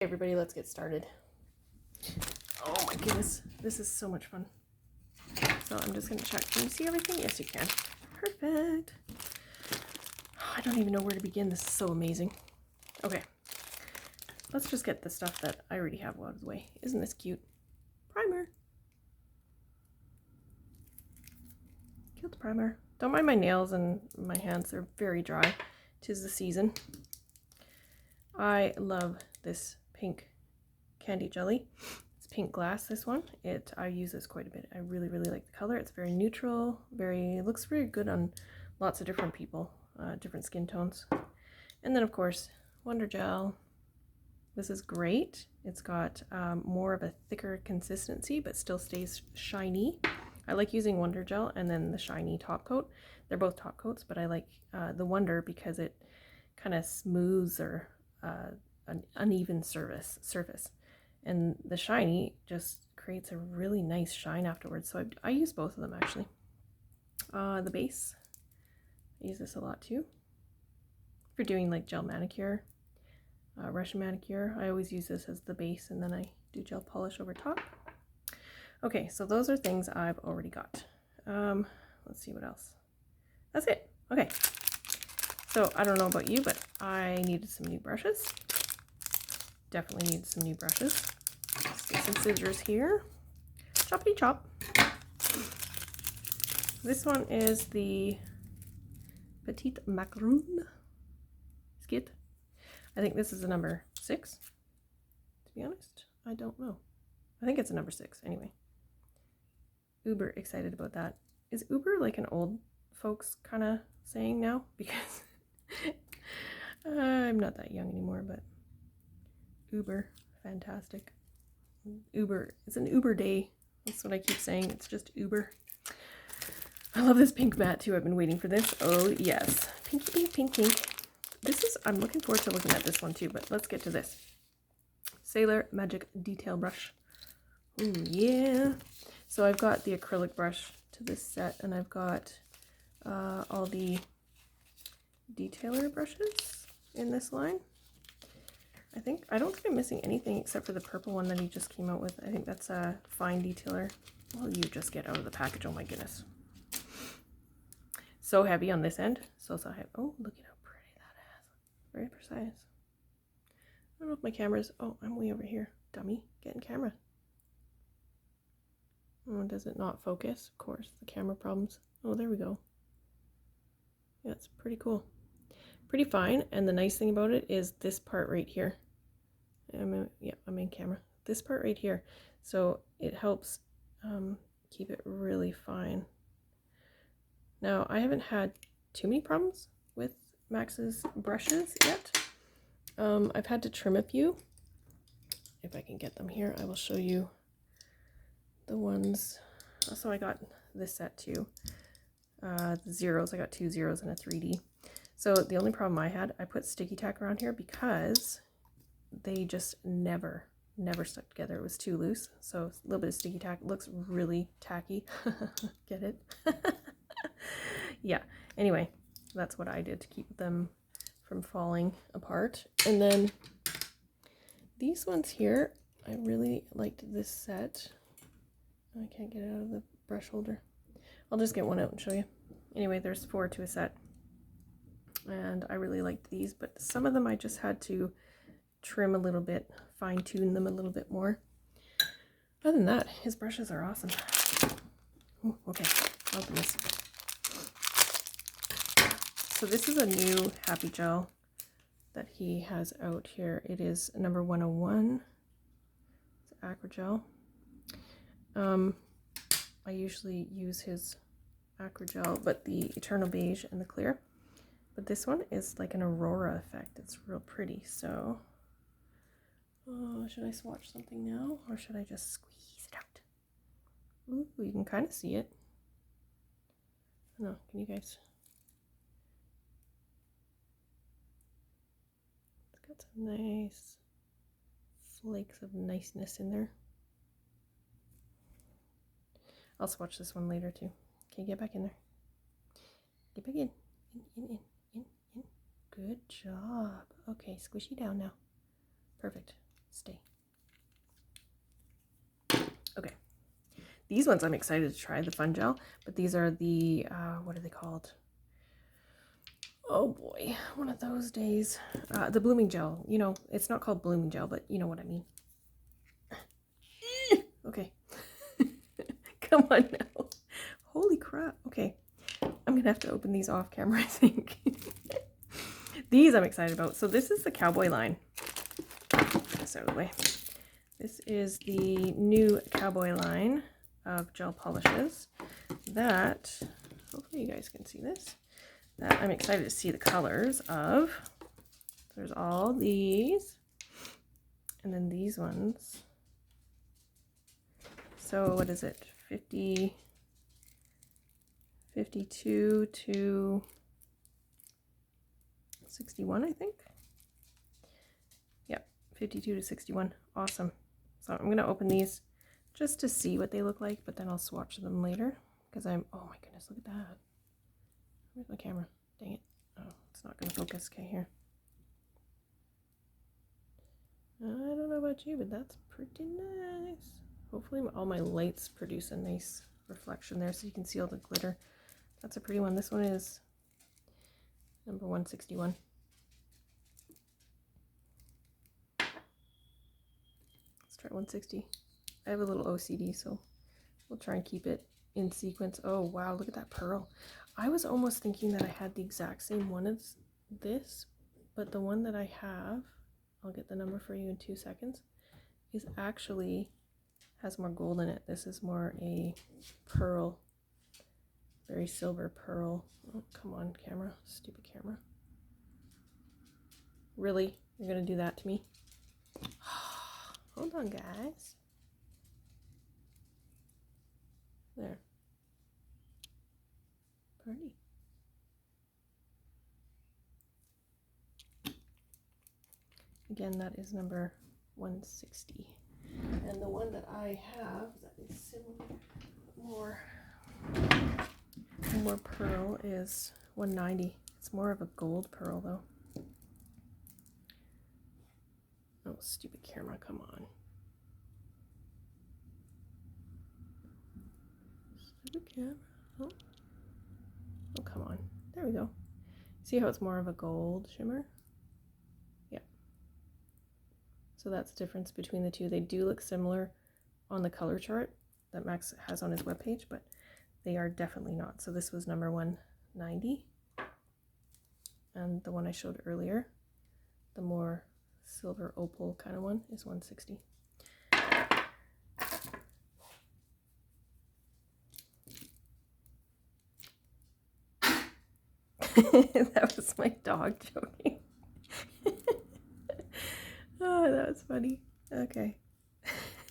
Hey everybody, let's get started. Oh my goodness, this is so much fun. So I'm just going to check. Can you see everything? Yes, you can. Perfect. I don't even know where to begin. This is so amazing. Okay, let's just get the stuff that I already have out of the way. Isn't this cute? Primer. Cute primer. Don't mind my nails and my hands. They're very dry. 'Tis the season. I love this pink candy jelly. It's pink glass, this one. I use this quite a bit. I really like the color. It's very neutral, looks very good on lots of different people, different skin tones. And then of course, Wonder Gel. This is great. It's got more of a thicker consistency, but still stays shiny. I like using Wonder Gel and then the shiny top coat. They're both top coats, but I like the Wonder because it kind of smooths or an uneven surface. And the shiny just creates a really nice shine afterwards. So I use both of them actually. The base, I use this a lot too. If you're doing like gel manicure, Russian manicure, I always use this as the base and then I do gel polish over top. Okay, so those are things I've already got. Let's see what else. That's it. Okay. So I don't know about you, but I needed some new brushes. Definitely need some new brushes. Let's get some scissors here. Choppity chop. This one is the Petite Macaroon skit. I think this is a number 6. To be honest, I don't know. I think it's a number 6 anyway. Uber excited about that. Is Uber like an old folks kind of saying now? Because I'm not that young anymore, but Uber, fantastic. Uber, it's an Uber day. That's what I keep saying. It's just Uber. I love this pink mat too. I've been waiting for this. Oh yes, pinky pink, pink, pink. I'm looking forward to looking at this one too, but let's get to this. Sailor Magic Detail Brush. Ooh yeah. So I've got the acrylic brush to this set, and I've got all the detailer brushes in this line. I don't think I'm missing anything except for the purple one that he just came out with. I think that's a fine detailer. Well, you just get out of the package. Oh my goodness. So heavy on this end. So heavy. Oh, look at how pretty that is. Very precise. I don't know if my camera's... Oh, I'm way over here. Dummy. Get in camera. Oh, does it not focus? Of course, the camera problems. Oh, there we go. Yeah, it's pretty cool. Pretty fine, and the nice thing about it is this part right here. I'm in camera. This part right here, so it helps keep it really fine. Now I haven't had too many problems with Max's brushes yet. I've had to trim a few. If I can get them here, I will show you the ones. So I got this set too. The zeros, I got 2 zeros and a 3D. So the only problem I had, I put sticky tack around here because they just never stuck together. It was too loose. So a little bit of sticky tack looks really tacky. Get it? Yeah. Anyway, that's what I did to keep them from falling apart. And then these ones here, I really liked this set. I can't get it out of the brush holder. I'll just get one out and show you. Anyway, there's 4 to a set. And I really liked these, but some of them I just had to trim a little bit, fine tune them a little bit more. Other than that, his brushes are awesome. Ooh, okay, open this. So this is a new Happy Gel that he has out here. It is number 101. It's Acry Gel. I usually use his Acry Gel, but the Eternal Beige and the clear. But this one is like an aurora effect. It's real pretty. So, should I swatch something now, or should I just squeeze it out? Ooh, you can kind of see it. I don't know. Can you guys? It's got some nice flakes of niceness in there. I'll swatch this one later too. Okay, get back in there. Get back in. In. Good job. Okay, squishy down now. Perfect. Stay. Okay. These ones I'm excited to try, the fun gel, but these are the, what are they called? Oh boy, one of those days. The blooming gel. You know, it's not called blooming gel, but you know what I mean. Okay. Come on now. Holy crap. Okay. I'm going to have to open these off camera, I think. These I'm excited about. So this is the cowboy line. Get this out of the way. This is the new cowboy line of gel polishes that, hopefully you guys can see this, that I'm excited to see the colors of. There's all these, and then these ones. So what is it? 52 to 61, I think. Yep, 52 to 61. Awesome. So I'm going to open these just to see what they look like, but then I'll swatch them later because oh my goodness, look at that. Where's my camera? Dang it. Oh, it's not going to focus. Okay, here. I don't know about you, but that's pretty nice. Hopefully all my lights produce a nice reflection there so you can see all the glitter. That's a pretty one. This one is number 161. Let's try 160. I have a little OCD, so we'll try and keep it in sequence. Oh wow, look at that pearl. I was almost thinking that I had the exact same one as this, but the one that I have, I'll get the number for you in 2 seconds, is actually has more gold in it. This is more a pearl, very silver pearl. Oh, come on, camera, stupid camera. Really? You're gonna do that to me? Hold on, guys. There. Pretty. Again, that is number 160. And the one that I have that is similar, more pearl, is 190. It's more of a gold pearl though. Oh, stupid camera, come on. Stupid camera. Oh. Oh, come on. There we go. See how it's more of a gold shimmer? Yeah. So that's the difference between the two. They do look similar on the color chart that Max has on his webpage, but they are definitely not. So this was number 190. And the one I showed earlier, the more silver opal kind of one, is 160. That was my dog joking. Oh, that was funny. Okay.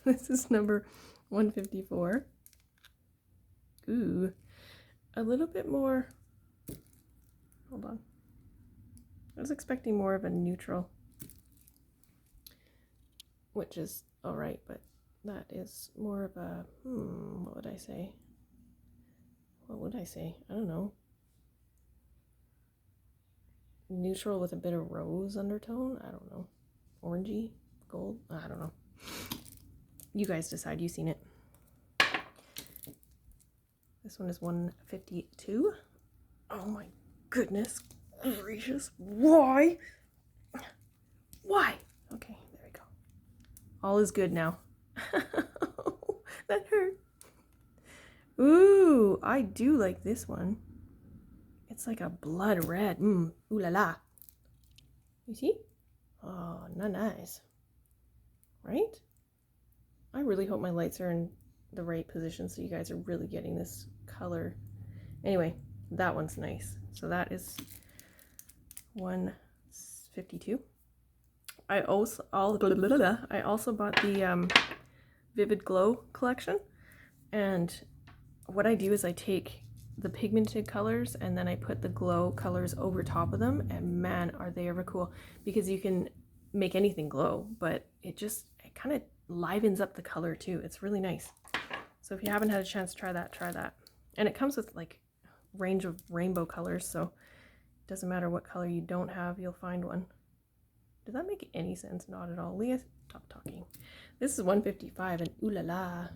This is number 154. Ooh, a little bit more. Hold on. I was expecting more of a neutral, which is all right, but that is more of a, what would I say? What would I say? I don't know. Neutral with a bit of rose undertone? I don't know. Orangey? Gold? I don't know. You guys decide. You've seen it. This one is 152. Oh my goodness gracious. Why? Why? Okay, there we go. All is good now. That hurt. Ooh, I do like this one. It's like a blood red. Ooh la la. You see? Oh, not nice. Right? I really hope my lights are in the right position so you guys are really getting this color. Anyway, that one's nice. So that is 152. I also bought the Vivid Glow collection, and what I do is I take the pigmented colors and then I put the glow colors over top of them, and man, are they ever cool, because you can make anything glow, but it kind of livens up the color too. It's really nice. So if you haven't had a chance to try that. And it comes with like range of rainbow colors, so it doesn't matter what color you don't have, you'll find one. Does that make any sense? Not at all. Leah, stop talking. This is 155 and ooh la la.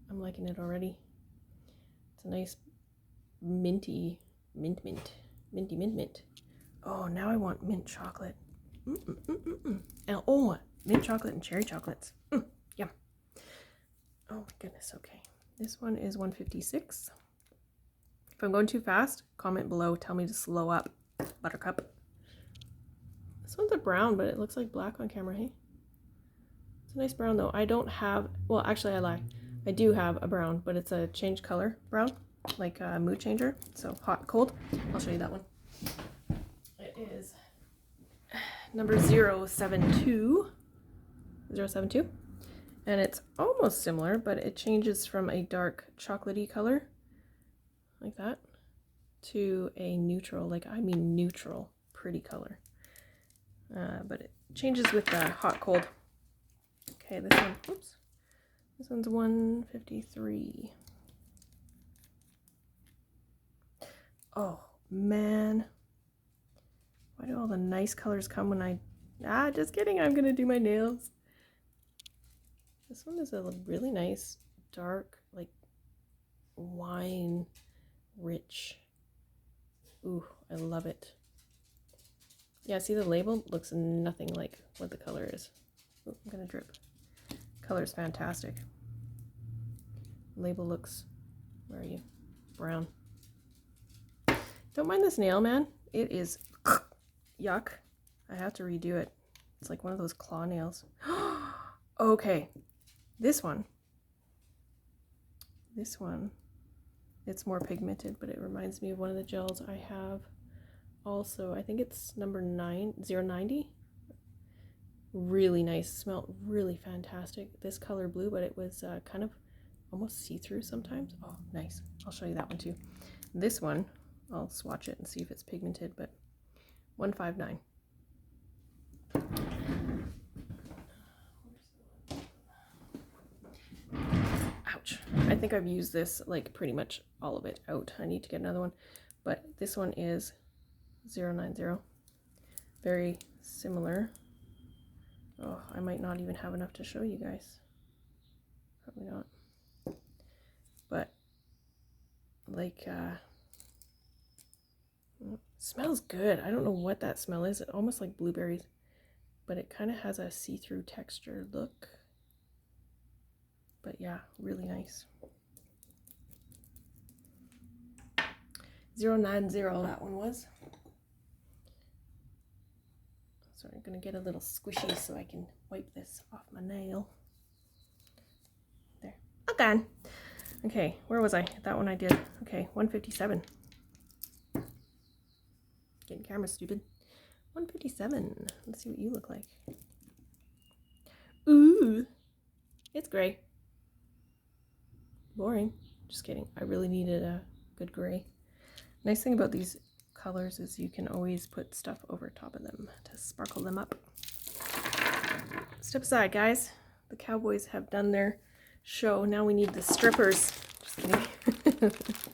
I'm liking it already. It's a nice minty mint. Oh, now I want mint chocolate. And oh, mint chocolate and cherry chocolates. Yum. Oh my goodness, okay. This one is 156. If I'm going too fast, comment below. Tell me to slow up, buttercup. This one's a brown, but it looks like black on camera, hey? It's a nice brown though. I don't have, well, actually I lie. I do have a brown, but it's a change color brown, like a mood changer. So hot, cold. I'll show you that one. It is number 072. And it's almost similar, but it changes from a dark chocolatey color, like that, to a neutral, neutral, pretty color. But it changes with the hot, cold. Okay, this one, oops. This one's 153. Oh, man. Why do all the nice colors come when I... just kidding. I'm going to do my nails. This one is a really nice, dark, like, wine rich. Ooh, I love it. Yeah, see the label looks nothing like what the color is. Ooh, I'm going to drip. Color's fantastic. Label looks, where are you? Brown. Don't mind this nail, man. It is yuck. I have to redo it. It's like one of those claw nails. Okay. This one, it's more pigmented, but it reminds me of one of the gels I have also. I think it's number 090. Really nice, smelled really fantastic. This color blue, but it was kind of almost see-through sometimes. Oh, nice. I'll show you that one too. This one, I'll swatch it and see if it's pigmented, but 159. Ouch. I think I've used this like pretty much all of it out. I need to get another one, but this one is 090. Very similar. Oh, I might not even have enough to show you guys. Probably not. But like smells good. I don't know what that smell is. It almost like blueberries, but it kind of has a see-through texture look. But yeah, really nice. 090 that one was. So I'm gonna get a little squishy so I can wipe this off my nail. There. Okay. Okay, where was I? That one I did. Okay, 157. Getting camera stupid. 157. Let's see what you look like. Ooh. It's gray. Boring. Just kidding. I really needed a good gray. Nice thing about these colors is you can always put stuff over top of them to sparkle them up. Step aside, guys. The cowboys have done their show. Now we need the strippers. Just kidding.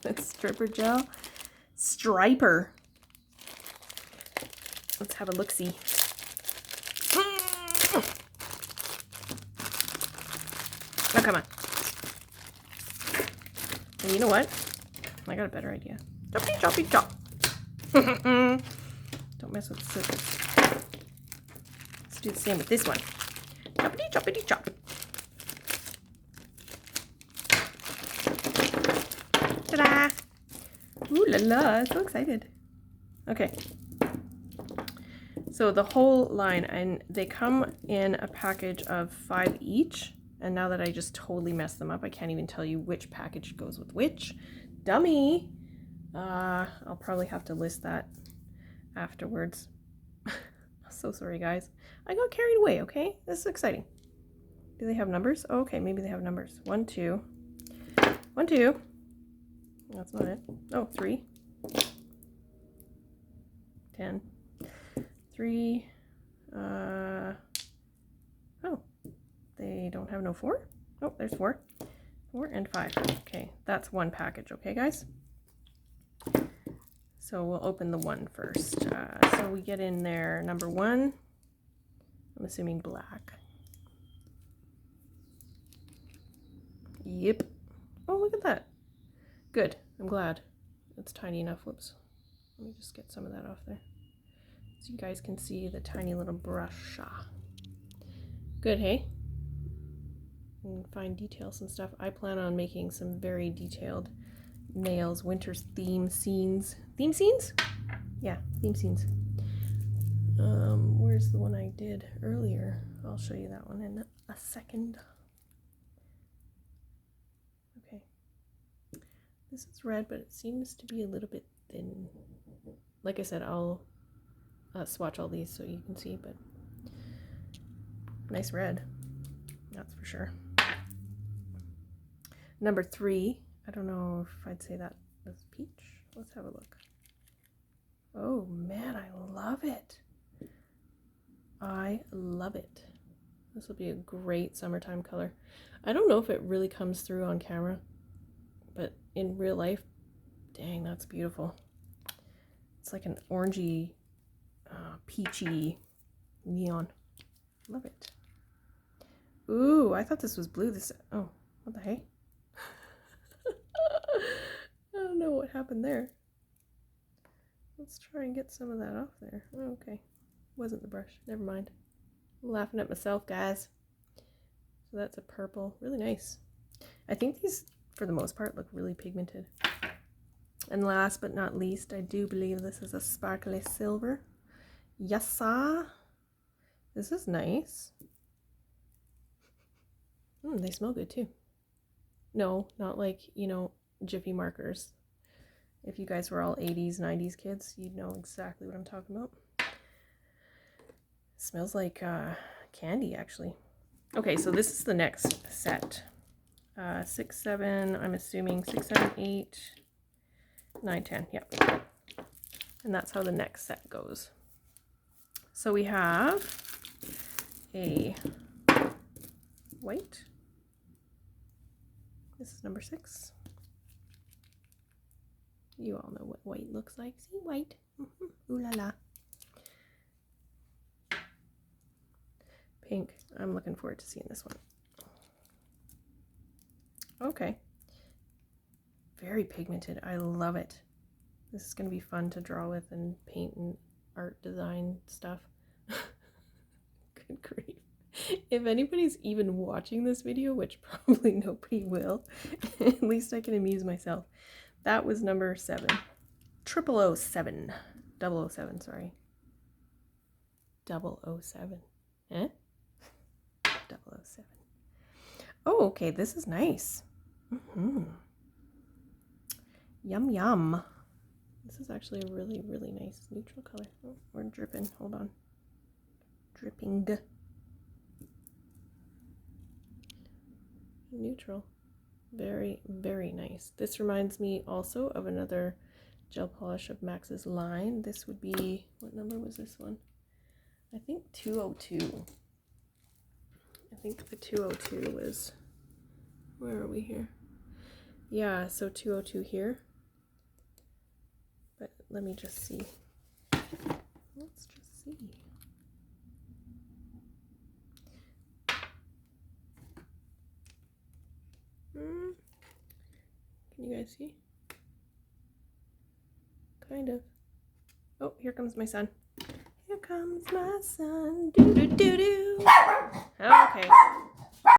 That's stripper gel. Striper. Let's have a look-see. Oh, come on. And you know what? I got a better idea. Choppy, choppy, chop. Don't mess with the scissors. Let's do the same with this one. Choppity, choppity, chop. Ta-da! Ooh la la, so excited. Okay. So the whole line, and they come in a package of 5 each. And now that I just totally messed them up, I can't even tell you which package goes with which. Dummy! I'll probably have to list that afterwards. So sorry, guys. I got carried away, okay? This is exciting. Do they have numbers? Oh, okay, maybe they have numbers. 1, 2. 1, 2. That's not it. Oh, 3. 10. 3. Oh. They don't have no 4? Oh, there's 4. 4 and 5. Okay, that's one package, okay, guys? So we'll open the one first. So we get in there number 1. I'm assuming black. Yep. Oh, look at that. Good. I'm glad. It's tiny enough. Whoops. Let me just get some of that off there, so you guys can see the tiny little brush. Good, hey? And fine details and stuff. I plan on making some very detailed nails, winter theme scenes. Theme scenes? Yeah, theme scenes. Where's the one I did earlier? I'll show you that one in a second. Okay. This is red, but it seems to be a little bit thin. Like I said, I'll swatch all these so you can see, but nice red, that's for sure. Number 3, I don't know if I'd say that was peach. Let's have a look. Oh man, I love it. I love it. This will be a great summertime color. I don't know if it really comes through on camera, but in real life, dang, that's beautiful. It's like an orangey, peachy neon. Love it. Ooh, I thought this was blue. Oh, what the heck? I don't know what happened there. Let's try and get some of that off there. Oh, okay. Wasn't the brush. Never mind. I'm laughing at myself, guys. So that's a purple. Really nice. I think these, for the most part, look really pigmented. And last but not least, I do believe this is a sparkly silver. Yassa. This is nice. They smell good too. No, not like, you know, Jiffy markers. If you guys were all 80s, 90s kids, you'd know exactly what I'm talking about. Smells like candy, actually. Okay, so this is the next set. 6, 7, I'm assuming 6, 7, 8, 9, 10, yep. And that's how the next set goes. So we have a white. This is number 6. You all know what white looks like. See, white. Ooh la la. Pink. I'm looking forward to seeing this one. Okay. Very pigmented. I love it. This is going to be fun to draw with and paint and art design stuff. Good grief. If anybody's even watching this video, which probably nobody will, at least I can amuse myself. That was number 7. 007. 007, sorry. 007. Eh? 007. Oh, okay, this is nice. Yum, yum. This is actually a really, really nice neutral color. Oh, we're dripping. Hold on. Dripping. Neutral. Very, very nice. This reminds me also of another gel polish of Max's line. This would be, what number was this one? I think 202. I think the 202 was, where are we here? Yeah, so 202 here. But let me just see. Let's just see. Can you guys see? Kind of. Oh, here comes my son. Here comes my son. Do do do do. Okay.